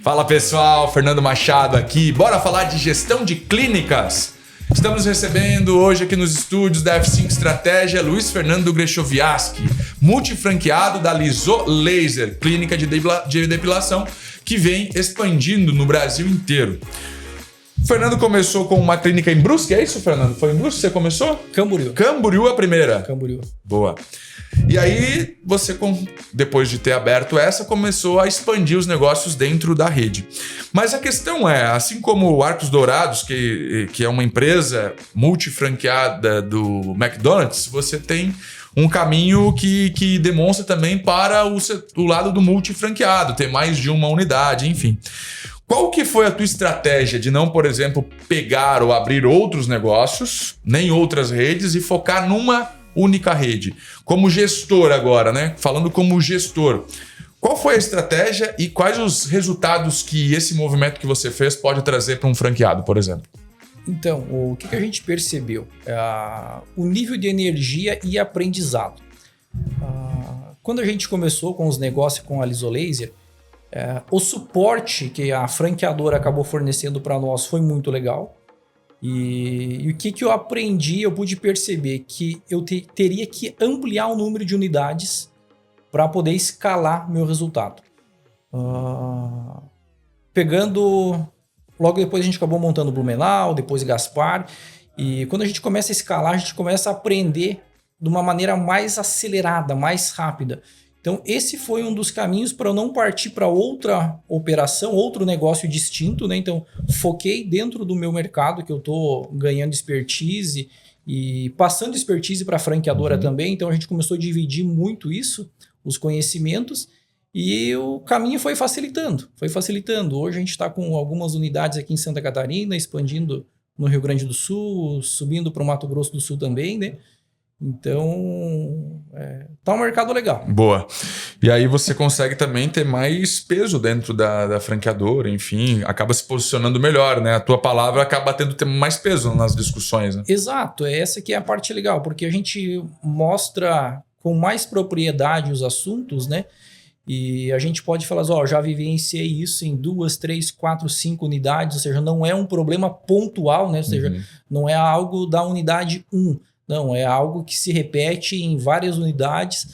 Fala pessoal, Fernando Machado aqui. Bora falar de gestão de clínicas? Estamos recebendo hoje aqui nos estúdios da F5 Estratégia Luiz Fernando Grechowiaski, multifranqueado da Liso Laser, clínica de depilação que vem expandindo no Brasil inteiro. O Fernando começou com uma clínica em Brusque, é isso, Fernando? Foi em Brusque que você começou? Camboriú. Camboriú a primeira? Camboriú. Boa. E aí você, depois de ter aberto essa, começou a expandir os negócios dentro da rede. Mas a questão é, assim como o Arcos Dourados, que é uma empresa multifranqueada do McDonald's, você tem um caminho que demonstra também para o lado do multifranqueado, ter mais de uma unidade, enfim. Qual que foi a tua estratégia de não, por exemplo, pegar ou abrir outros negócios, nem outras redes, e focar numa única rede? Como gestor agora, né? Falando como gestor, qual foi a estratégia e quais os resultados que esse movimento que você fez pode trazer para um franqueado, por exemplo? Então, o que a gente percebeu? O nível de energia e aprendizado. Quando a gente começou com os negócios com a Liso Laser, o suporte que a franqueadora acabou fornecendo para nós foi muito legal. E o que eu aprendi, eu pude perceber que eu teria que ampliar o número de unidades para poder escalar meu resultado. Logo depois a gente acabou montando Blumenau, depois Gaspar. E quando a gente começa a escalar, a gente começa a aprender de uma maneira mais acelerada, mais rápida. Então, esse foi um dos caminhos para eu não partir para outra operação, outro negócio distinto, né? Então, foquei dentro do meu mercado, que eu estou ganhando expertise e passando expertise para a franqueadora também. Então, a gente começou a dividir muito isso, os conhecimentos, e o caminho foi facilitando. Hoje a gente está com algumas unidades aqui em Santa Catarina, expandindo no Rio Grande do Sul, subindo para o Mato Grosso do Sul também, né? Então, tá um mercado legal. Boa. E aí você consegue também ter mais peso dentro da franqueadora, enfim, acaba se posicionando melhor, né? A tua palavra acaba tendo mais peso nas discussões, né? Exato, essa que é a parte legal, porque a gente mostra com mais propriedade os assuntos, né? E a gente pode falar, já vivenciei isso em 2, 3, 4, 5 unidades, ou seja, não é um problema pontual, né? Ou seja, não é algo da unidade 1. Não, é algo que se repete em várias unidades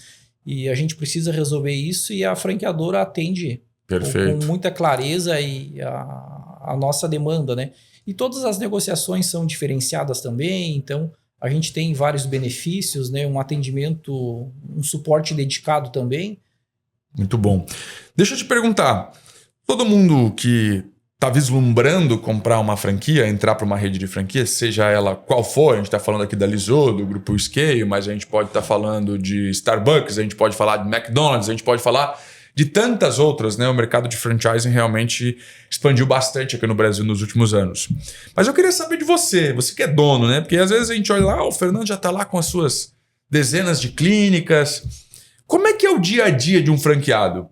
e a gente precisa resolver isso e a franqueadora atende com muita clareza e a nossa demanda, né? E todas as negociações são diferenciadas também, então a gente tem vários benefícios, né? Um atendimento, um suporte dedicado também. Muito bom. Deixa eu te perguntar, todo mundo que está vislumbrando comprar uma franquia, entrar para uma rede de franquia, seja ela qual for, a gente está falando aqui da Liso, do Grupo Scale, mas a gente pode estar falando de Starbucks, a gente pode falar de McDonald's, a gente pode falar de tantas outras, né? O mercado de franchising realmente expandiu bastante aqui no Brasil nos últimos anos. Mas eu queria saber de você que é dono, né? Porque às vezes a gente olha lá, o Fernando já está lá com as suas dezenas de clínicas. Como é que é o dia a dia de um franqueado?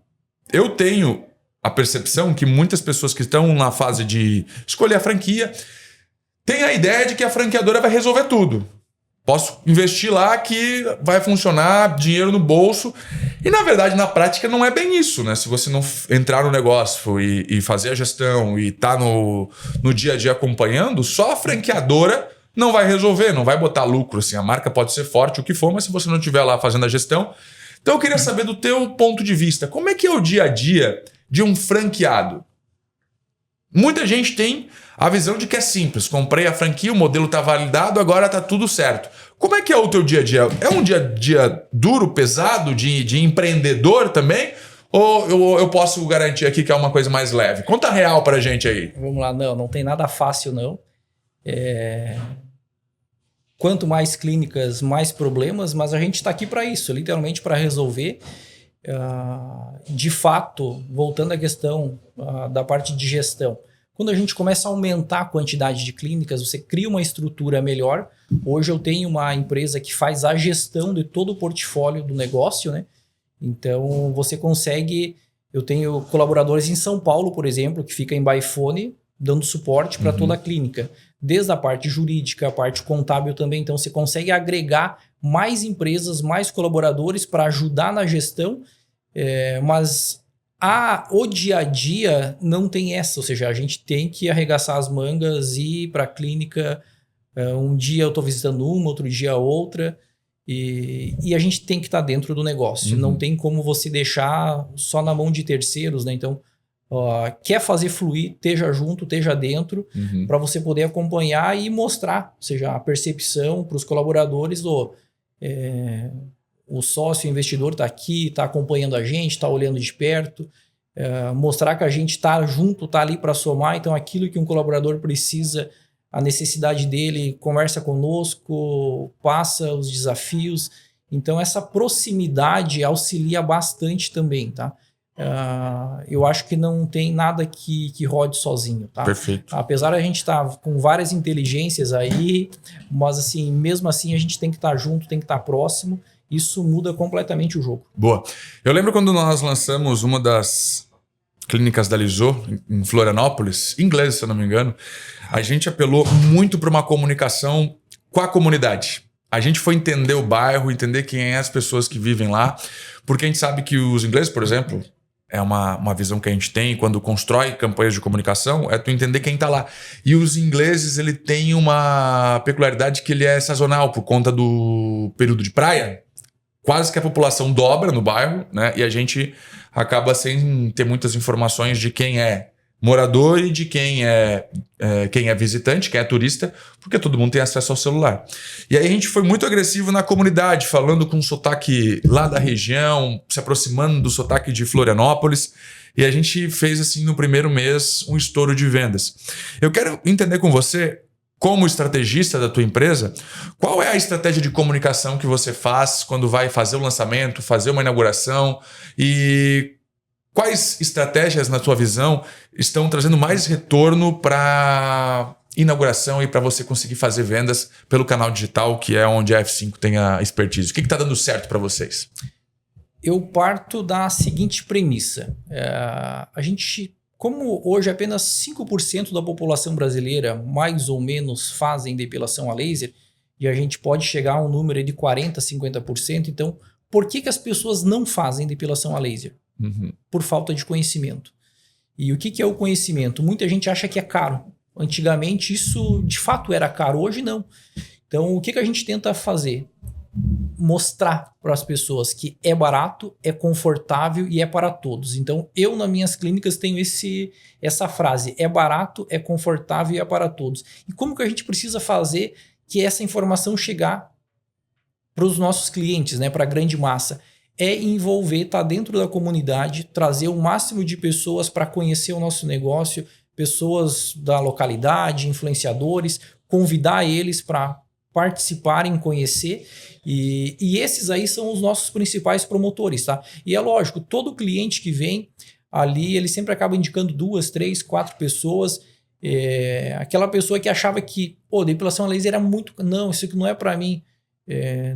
Eu tenho a percepção que muitas pessoas que estão na fase de escolher a franquia têm a ideia de que a franqueadora vai resolver tudo. Posso investir lá que vai funcionar, dinheiro no bolso. E na verdade, na prática, não é bem isso, né? Se você não entrar no negócio e fazer a gestão e estar no dia a dia acompanhando, só a franqueadora não vai resolver, não vai botar lucro. Assim, a marca pode ser forte, o que for, mas se você não estiver lá fazendo a gestão... Então eu queria saber do teu ponto de vista, como é que é o dia a dia de um franqueado? Muita gente tem a visão de que é simples. Comprei a franquia, o modelo está validado, agora está tudo certo. Como é que é o teu dia a dia? É um dia a dia duro, pesado, de empreendedor também? Ou eu posso garantir aqui que é uma coisa mais leve? Conta real pra gente aí. Vamos lá, não tem nada fácil não. Quanto mais clínicas, mais problemas, mas a gente está aqui para isso, literalmente para resolver. De fato, voltando à questão da parte de gestão, quando a gente começa a aumentar a quantidade de clínicas, você cria uma estrutura melhor. Hoje eu tenho uma empresa que faz a gestão de todo o portfólio do negócio, né? Então você consegue... Eu tenho colaboradores em São Paulo, por exemplo, que fica em Baifone, dando suporte para toda a clínica. Desde a parte jurídica, a parte contábil também. Então você consegue agregar mais empresas, mais colaboradores para ajudar na gestão, mas O dia a dia não tem essa, ou seja, a gente tem que arregaçar as mangas e ir para a clínica. Um dia eu estou visitando uma, outro dia outra, e a gente tem que estar dentro do negócio. Não tem como você deixar só na mão de terceiros, né? Então, quer fazer fluir, esteja junto, esteja dentro, para você poder acompanhar e mostrar, ou seja, a percepção para os colaboradores o sócio, o investidor está aqui, está acompanhando a gente, está olhando de perto, mostrar que a gente está junto, está ali para somar. Então, aquilo que um colaborador precisa, a necessidade dele, conversa conosco, passa os desafios. Então, essa proximidade auxilia bastante também, tá? Eu acho que não tem nada que rode sozinho, tá? Perfeito. Apesar de a gente estar com várias inteligências aí, mas assim, mesmo assim a gente tem que estar junto, tem que estar próximo. Isso muda completamente o jogo. Boa. Eu lembro quando nós lançamos uma das clínicas da Liso, em Florianópolis, em inglês, se eu não me engano, a gente apelou muito para uma comunicação com a comunidade. A gente foi entender o bairro, entender quem é as pessoas que vivem lá, porque a gente sabe que os ingleses, por exemplo, é uma visão que a gente tem quando constrói campanhas de comunicação, é tu entender quem está lá. E os ingleses, ele tem uma peculiaridade que ele é sazonal, por conta do período de praia. Quase que a população dobra no bairro, né? E a gente acaba sem ter muitas informações de quem é morador e de quem é visitante, quem é turista, porque todo mundo tem acesso ao celular. E aí a gente foi muito agressivo na comunidade, falando com o sotaque lá da região, se aproximando do sotaque de Florianópolis, e a gente fez, assim, no primeiro mês, um estouro de vendas. Eu quero entender com você, como estrategista da tua empresa, qual é a estratégia de comunicação que você faz quando vai fazer o lançamento, fazer uma inauguração, e quais estratégias, na tua visão, estão trazendo mais retorno para inauguração e para você conseguir fazer vendas pelo canal digital, que é onde a F5 tem a expertise? O que está dando certo para vocês? Eu parto da seguinte premissa. A gente, como hoje apenas 5% da população brasileira, mais ou menos, fazem depilação a laser, e a gente pode chegar a um número de 40%, 50%, então, por que as pessoas não fazem depilação a laser? Por falta de conhecimento. E o que é o conhecimento? Muita gente acha que é caro. Antigamente isso de fato era caro, hoje não. Então o que a gente tenta fazer? Mostrar para as pessoas que é barato, é confortável e é para todos. Então eu nas minhas clínicas tenho essa frase: é barato, é confortável e é para todos. E como que a gente precisa fazer que essa informação chegar para os nossos clientes, né, para a grande massa? É envolver, estar dentro da comunidade, trazer o máximo de pessoas para conhecer o nosso negócio, pessoas da localidade, influenciadores, convidar eles para participarem, conhecer, e esses aí são os nossos principais promotores, tá? E é lógico, todo cliente que vem ali, ele sempre acaba indicando 2, 3, 4 pessoas. Aquela pessoa que achava que depilação a laser era muito... Não, isso aqui não é para mim.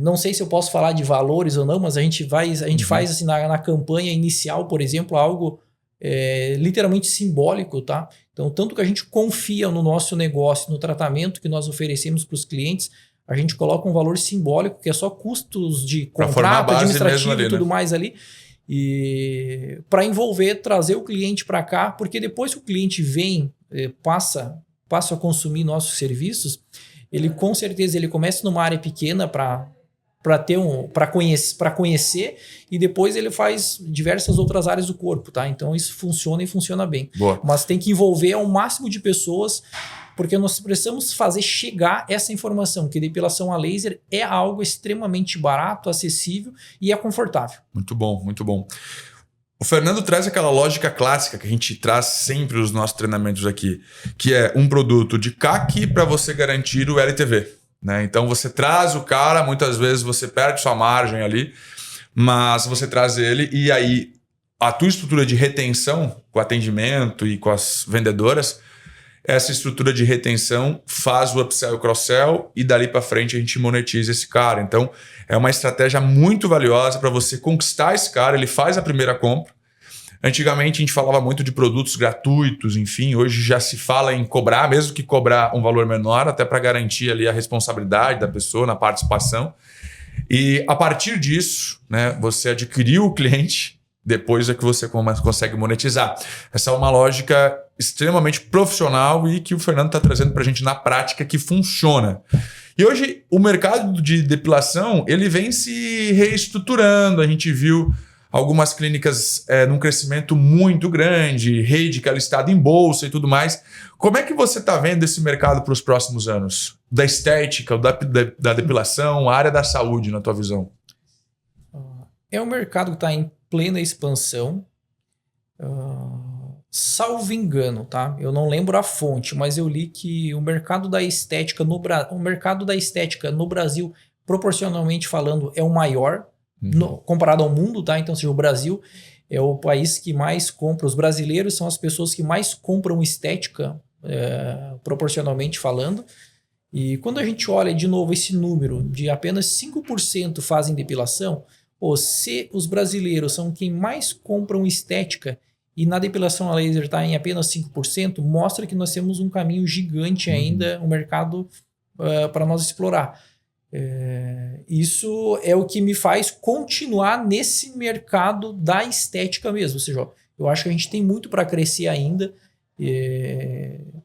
Não sei se eu posso falar de valores ou não, mas a gente faz assim, na campanha inicial, por exemplo, algo literalmente simbólico, tá? Então, tanto que a gente confia no nosso negócio, no tratamento que nós oferecemos para os clientes, a gente coloca um valor simbólico, que é só custos de contrato, administrativo ali, e tudo mais ali, e para envolver, trazer o cliente para cá, porque depois que o cliente vem, passa a consumir nossos serviços, ele com certeza ele começa numa área pequena para conhecer, e depois ele faz diversas outras áreas do corpo, tá? Então isso funciona e funciona bem. Boa. Mas tem que envolver ao máximo de pessoas, porque nós precisamos fazer chegar essa informação, que depilação a laser é algo extremamente barato, acessível e é confortável. Muito bom, muito bom. O Fernando traz aquela lógica clássica que a gente traz sempre nos nossos treinamentos aqui, que é um produto de CAC para você garantir o LTV, né? Então você traz o cara, muitas vezes você perde sua margem ali, mas você traz ele e aí a tua estrutura de retenção com o atendimento e com as vendedoras, essa estrutura de retenção faz o upsell e o cross-sell e dali para frente a gente monetiza esse cara. Então é uma estratégia muito valiosa para você conquistar esse cara, ele faz a primeira compra. Antigamente a gente falava muito de produtos gratuitos, enfim, hoje já se fala em cobrar, mesmo que cobrar um valor menor, até para garantir ali a responsabilidade da pessoa na participação. E a partir disso, né, você adquiriu o cliente, depois é que você consegue monetizar. Essa é uma lógica extremamente profissional e que o Fernando está trazendo para a gente na prática que funciona. E hoje o mercado de depilação ele vem se reestruturando. A gente viu algumas clínicas num crescimento muito grande, rede que é listada em bolsa e tudo mais. Como é que você está vendo esse mercado para os próximos anos? Da estética, da depilação, a área da saúde, na tua visão? É um mercado que está em plena expansão. Salvo engano, tá? Eu não lembro a fonte, mas eu li que o mercado da estética no Brasil, proporcionalmente falando, é o maior comparado ao mundo, tá? Então, seja, o Brasil é o país que mais compra. Os brasileiros são as pessoas que mais compram estética, proporcionalmente falando. E quando a gente olha de novo esse número de apenas 5% fazem depilação, se os brasileiros são quem mais compram estética e na depilação a laser está em apenas 5%, mostra que nós temos um caminho gigante ainda, um mercado para nós explorar. Isso é o que me faz continuar nesse mercado da estética mesmo. Ou seja, eu acho que a gente tem muito para crescer ainda.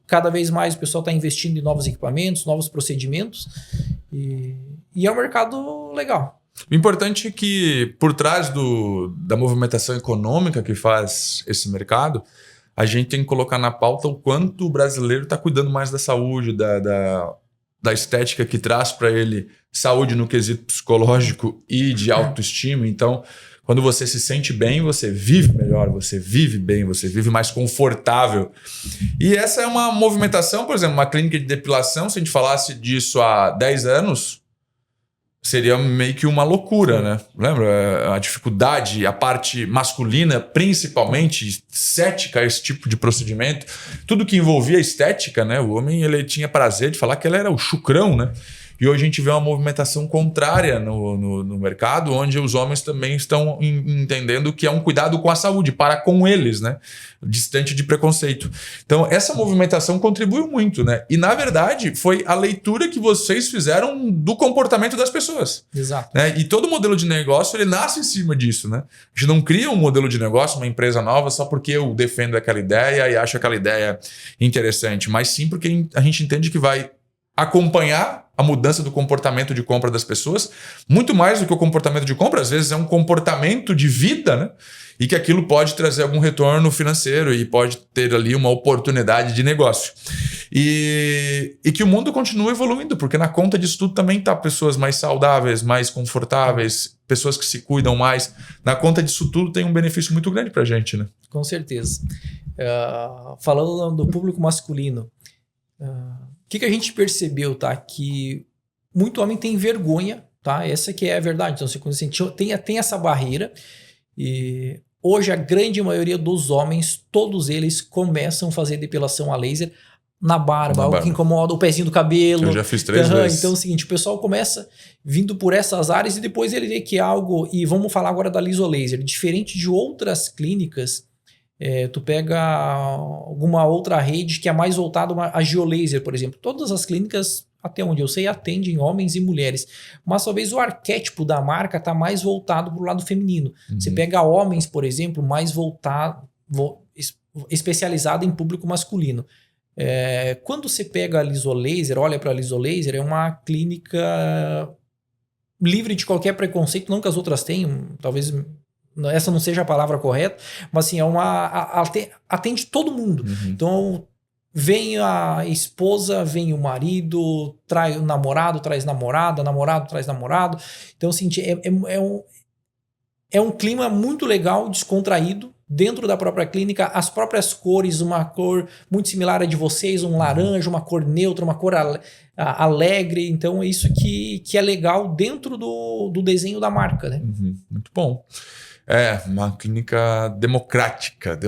Cada vez mais o pessoal está investindo em novos equipamentos, novos procedimentos. E é um mercado legal. O importante é que, por trás da movimentação econômica que faz esse mercado, a gente tem que colocar na pauta o quanto o brasileiro está cuidando mais da saúde, da estética que traz para ele saúde no quesito psicológico e de autoestima. Então, quando você se sente bem, você vive melhor, você vive bem, você vive mais confortável. E essa é uma movimentação, por exemplo, uma clínica de depilação, se a gente falasse disso há 10 anos, seria meio que uma loucura, né? Lembra? A dificuldade, a parte masculina, principalmente, cética a esse tipo de procedimento. Tudo que envolvia estética, né? O homem ele tinha prazer de falar que ele era o chucrão, né? E hoje a gente vê uma movimentação contrária no mercado, onde os homens também estão entendendo que é um cuidado com a saúde, para com eles, né? Distante de preconceito. Então, essa movimentação contribuiu muito, né? E, na verdade, foi a leitura que vocês fizeram do comportamento das pessoas. Exato. Né? E todo modelo de negócio, ele nasce em cima disso, né? A gente não cria um modelo de negócio, uma empresa nova, só porque eu defendo aquela ideia e acho aquela ideia interessante, mas sim porque a gente entende que vai acompanhar a mudança do comportamento de compra das pessoas, muito mais do que o comportamento de compra, às vezes é um comportamento de vida, né? E que aquilo pode trazer algum retorno financeiro e pode ter ali uma oportunidade de negócio. E que o mundo continue evoluindo, porque na conta disso tudo também está pessoas mais saudáveis, mais confortáveis, pessoas que se cuidam mais. Na conta disso tudo tem um benefício muito grande para a gente, né? Com certeza. Falando do público masculino, o que a gente percebeu, tá? Que muito homem tem vergonha, tá? Essa que é a verdade. Então, você tem essa barreira e hoje a grande maioria dos homens, todos eles começam a fazer depilação a laser na barba, algo que incomoda o pezinho do cabelo. Eu já fiz 3 vezes. Então é o seguinte, o pessoal começa vindo por essas áreas e depois ele vê que é algo... E vamos falar agora da lisolaser. Diferente de outras clínicas... tu pega alguma outra rede que é mais voltada a geolaser, por exemplo. Todas as clínicas, até onde eu sei, atendem homens e mulheres. Mas talvez o arquétipo da marca está mais voltado para o lado feminino. Você pega homens, por exemplo, mais especializado em público masculino. Quando você pega a lisolaser, olha para a lisolaser, é uma clínica livre de qualquer preconceito, não que as outras tenham, talvez... Essa não seja a palavra correta, mas assim, atende todo mundo. Então, vem a esposa, vem o marido, traz o namorado, traz namorada, namorado traz namorado. Então, assim, é um clima muito legal, descontraído, dentro da própria clínica, as próprias cores, uma cor muito similar à de vocês, um laranja, uma cor neutra, uma cor alegre. Então, é isso que é legal dentro do desenho da marca, né? Muito bom. Uma clínica democrática.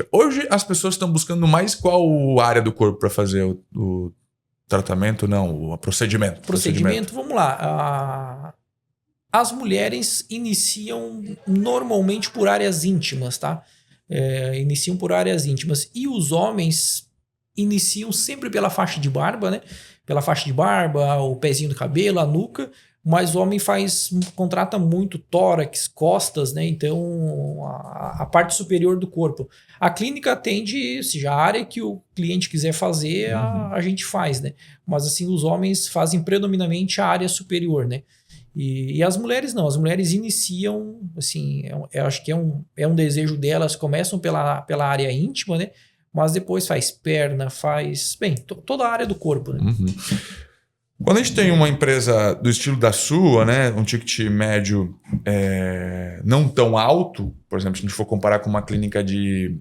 Hoje as pessoas estão buscando mais qual área do corpo para fazer o tratamento? Não, o procedimento. Procedimento, vamos lá. As mulheres iniciam normalmente por áreas íntimas, tá? Iniciam por áreas íntimas. E os homens iniciam sempre pela faixa de barba, né? Pela faixa de barba, o pezinho do cabelo, a nuca. mas o homem contrata muito tórax, costas, né? Então, a parte superior do corpo. A clínica atende, seja a área que o cliente quiser fazer, a gente faz, né? Mas assim, os homens fazem predominantemente a área superior, né? E as mulheres não, as mulheres iniciam, assim, eu acho que é um desejo delas, começam pela área íntima, né? Mas depois faz perna, bem, toda a área do corpo, né? Quando a gente tem uma empresa do estilo da sua, né, um ticket médio não tão alto, por exemplo, se a gente for comparar com uma clínica de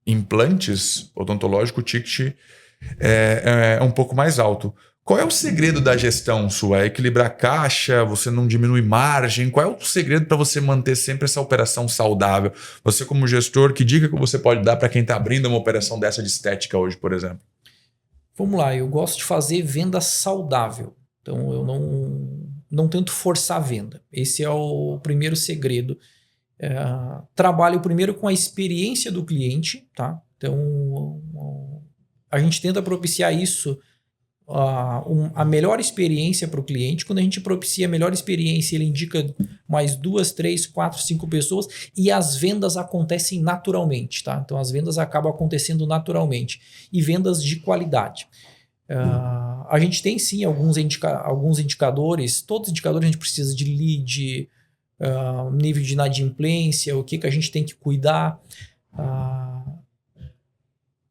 implantes odontológicos, o ticket é um pouco mais alto. Qual é o segredo da gestão sua? É equilibrar caixa? Você não diminui margem? Qual é o segredo para você manter sempre essa operação saudável? Você como gestor, que dica que você pode dar para quem está abrindo uma operação dessa de estética hoje, por exemplo? Vamos lá, eu gosto de fazer venda saudável. Então, eu não tento forçar a venda. Esse é o primeiro segredo. Trabalho primeiro com a experiência do cliente, tá? Então, a gente tenta propiciar isso, a melhor experiência para o cliente. Quando a gente propicia a melhor experiência, ele indica mais 2, 3, 4, 5 pessoas e as vendas acontecem naturalmente, tá? Então as vendas acabam acontecendo naturalmente e vendas de qualidade. A gente tem sim alguns indicadores, todos os indicadores a gente precisa de lead, nível de inadimplência, o que a gente tem que cuidar.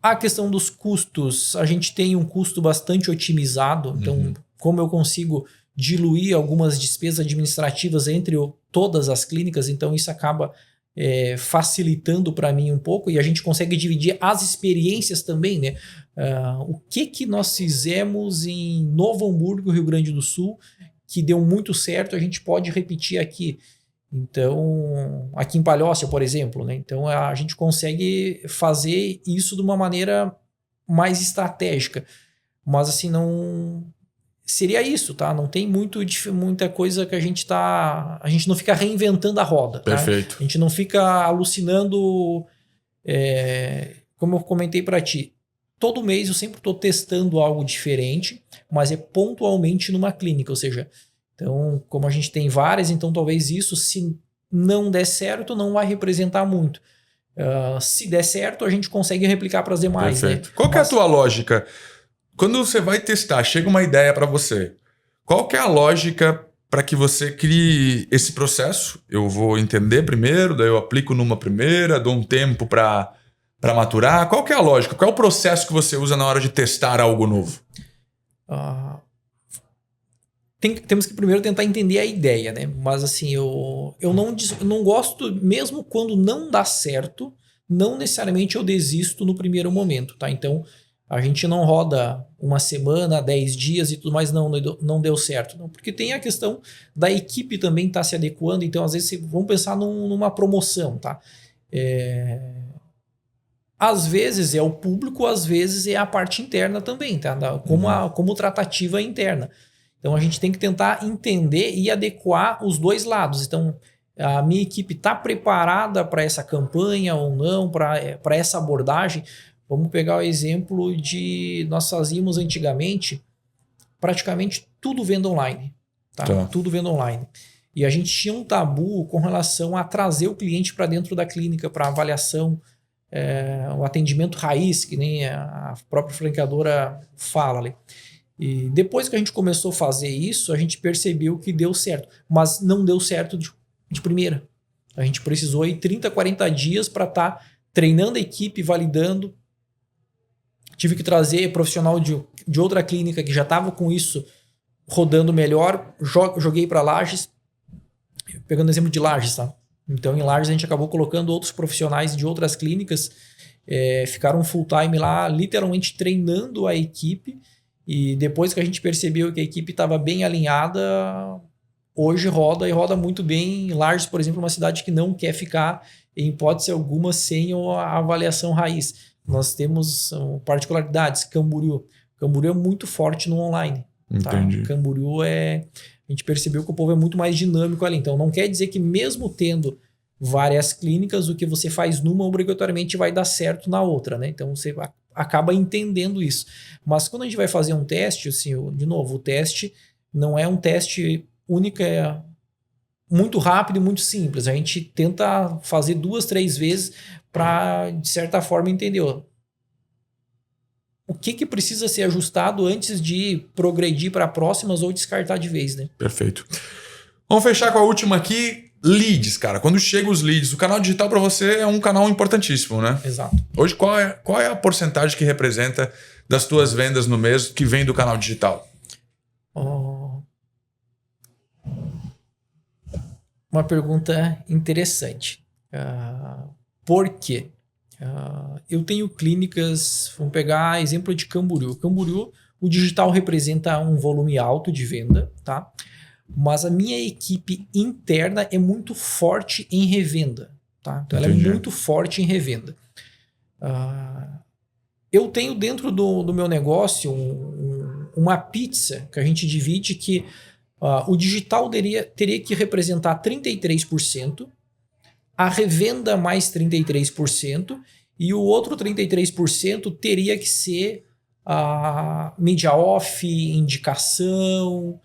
A questão dos custos, a gente tem um custo bastante otimizado, então como eu consigo diluir algumas despesas administrativas entre todas as clínicas, então isso acaba facilitando para mim um pouco e a gente consegue dividir as experiências também, né? O que nós fizemos em Novo Hamburgo, Rio Grande do Sul, que deu muito certo, a gente pode repetir aqui. Então, aqui em Palhoça, por exemplo, né? Então a gente consegue fazer isso de uma maneira mais estratégica. Mas assim, não seria isso, tá? Não tem muita coisa que a gente não fica reinventando a roda. Perfeito. Tá? A gente não fica alucinando, como eu comentei para ti. Todo mês eu sempre estou testando algo diferente, mas é pontualmente numa clínica, ou seja, então, como a gente tem várias, então talvez isso, se não der certo, não vai representar muito. Se der certo, a gente consegue replicar para as demais. Perfeito. Né? Qual que é a tua lógica? Quando você vai testar, chega uma ideia para você. Qual que é a lógica para que você crie esse processo? Eu vou entender primeiro, daí eu aplico numa primeira, dou um tempo para maturar. Qual que é a lógica? Qual é o processo que você usa na hora de testar algo novo? Temos que primeiro tentar entender a ideia, né? Mas assim, eu não gosto, mesmo quando não dá certo, não necessariamente eu desisto no primeiro momento, tá? Então, a gente não roda uma semana, 10 dias e tudo mais, não deu certo. Não, porque tem a questão da equipe também estar se adequando, então às vezes vamos pensar numa promoção, tá? Às vezes é o público, às vezes é a parte interna também, tá? Como tratativa interna. Então a gente tem que tentar entender e adequar os dois lados. Então a minha equipe está preparada para essa campanha ou não, para essa abordagem. Vamos pegar o exemplo de nós fazíamos antigamente praticamente tudo venda online. Tá? Tudo venda online. E a gente tinha um tabu com relação a trazer o cliente para dentro da clínica para avaliação, o atendimento raiz, que nem a própria franqueadora fala ali. E depois que a gente começou a fazer isso, a gente percebeu que deu certo. Mas não deu certo de primeira. A gente precisou aí 30, 40 dias para estar treinando a equipe, validando. Tive que trazer profissional de outra clínica que já estava com isso rodando melhor. Joguei para Lages, pegando exemplo de Lages, tá? Então em Lages a gente acabou colocando outros profissionais de outras clínicas, ficaram full time lá, literalmente treinando a equipe. E depois que a gente percebeu que a equipe estava bem alinhada, hoje roda muito bem. Lages, por exemplo, é uma cidade que não quer ficar, em hipótese alguma, sem a avaliação raiz. Nós temos particularidades. Camboriú é muito forte no online. Entendi. Tá? Camboriú a gente percebeu que o povo é muito mais dinâmico ali. Então não quer dizer que mesmo tendo várias clínicas, o que você faz numa obrigatoriamente vai dar certo na outra, né? Então você acaba entendendo isso. Mas quando a gente vai fazer um teste, assim, de novo, o teste não é um teste única, muito rápida e muito simples. A gente tenta fazer 2, 3 vezes para, de certa forma, entender o que precisa ser ajustado antes de progredir para próximas ou descartar de vez, né? Perfeito. Vamos fechar com a última aqui. Leads, cara. Quando chegam os leads, o canal digital para você é um canal importantíssimo, né? Exato. Hoje, qual é a porcentagem que representa das tuas vendas no mês que vem do canal digital? Uma pergunta interessante. Por quê? Eu tenho clínicas, vamos pegar exemplo de Camboriú. Camboriú, o digital representa um volume alto de venda, tá? Mas a minha equipe interna é muito forte em revenda, tá? Então ela é muito forte em revenda. Eu tenho dentro do meu negócio uma pizza que a gente divide que o digital teria que representar 33%, a revenda mais 33%, e o outro 33% teria que ser a mídia off, indicação,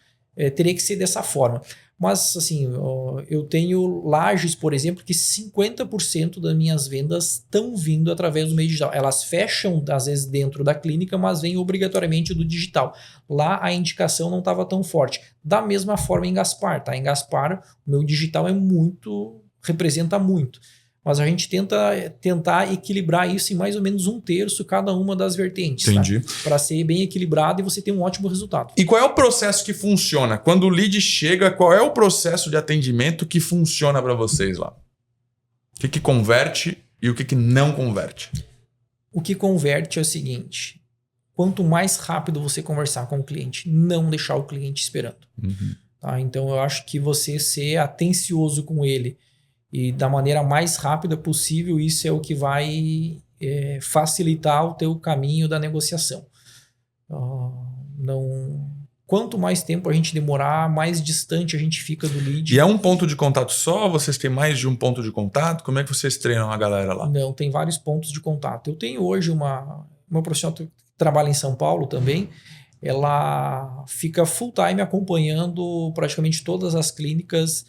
teria que ser dessa forma. Mas, assim, eu tenho lajes, por exemplo, que 50% das minhas vendas estão vindo através do meio digital. Elas fecham, às vezes, dentro da clínica, mas vêm obrigatoriamente do digital. Lá, a indicação não estava tão forte. Da mesma forma em Gaspar, tá? Em Gaspar, o meu digital representa muito. Mas a gente tentar equilibrar isso em mais ou menos 1/3 cada uma das vertentes. Entendi. Tá? Para ser bem equilibrado e você ter um ótimo resultado. E qual é o processo que funciona? Quando o lead chega, qual é o processo de atendimento que funciona para vocês lá? O que converte e o que não converte? O que converte é o seguinte: quanto mais rápido você conversar com o cliente, não deixar o cliente esperando. Uhum. Tá? Então eu acho que você ser atencioso com ele e da maneira mais rápida possível, isso é o que vai facilitar o teu caminho da negociação. Quanto mais tempo a gente demorar, mais distante a gente fica do lead. E é um ponto de contato só? Vocês têm mais de um ponto de contato? Como é que vocês treinam a galera lá? Não, tem vários pontos de contato. Eu tenho hoje uma profissional que trabalha em São Paulo também. Ela fica full time acompanhando praticamente todas as clínicas.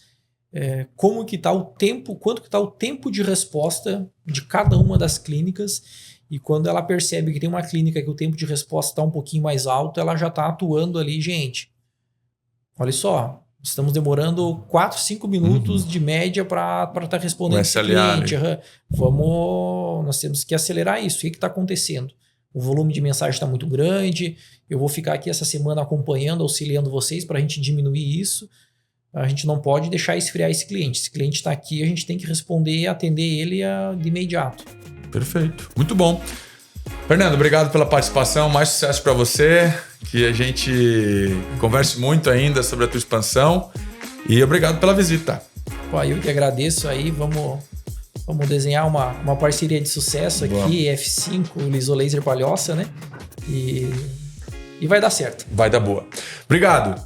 Como que está o tempo, quanto que está o tempo de resposta de cada uma das clínicas, e quando ela percebe que tem uma clínica que o tempo de resposta está um pouquinho mais alto, ela já está atuando ali, gente. Olha só, estamos demorando 4, 5 minutos de média para estar respondendo esse cliente. Nós temos que acelerar isso. O que está acontecendo? O volume de mensagem está muito grande, eu vou ficar aqui essa semana acompanhando, auxiliando vocês para a gente diminuir isso. A gente não pode deixar esfriar esse cliente. Esse cliente está aqui, a gente tem que responder e atender ele de imediato. Perfeito. Muito bom. Fernando, obrigado pela participação. Mais sucesso para você. Que a gente converse muito ainda sobre a tua expansão. E obrigado pela visita. Eu que agradeço aí. Vamos desenhar uma parceria de sucesso aqui. F5, Lisolaser Palhoça, né? E vai dar certo. Vai dar boa. Obrigado.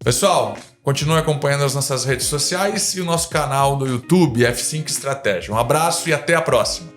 Pessoal, continue acompanhando as nossas redes sociais e o nosso canal no YouTube, F5 Estratégia. Um abraço e até a próxima.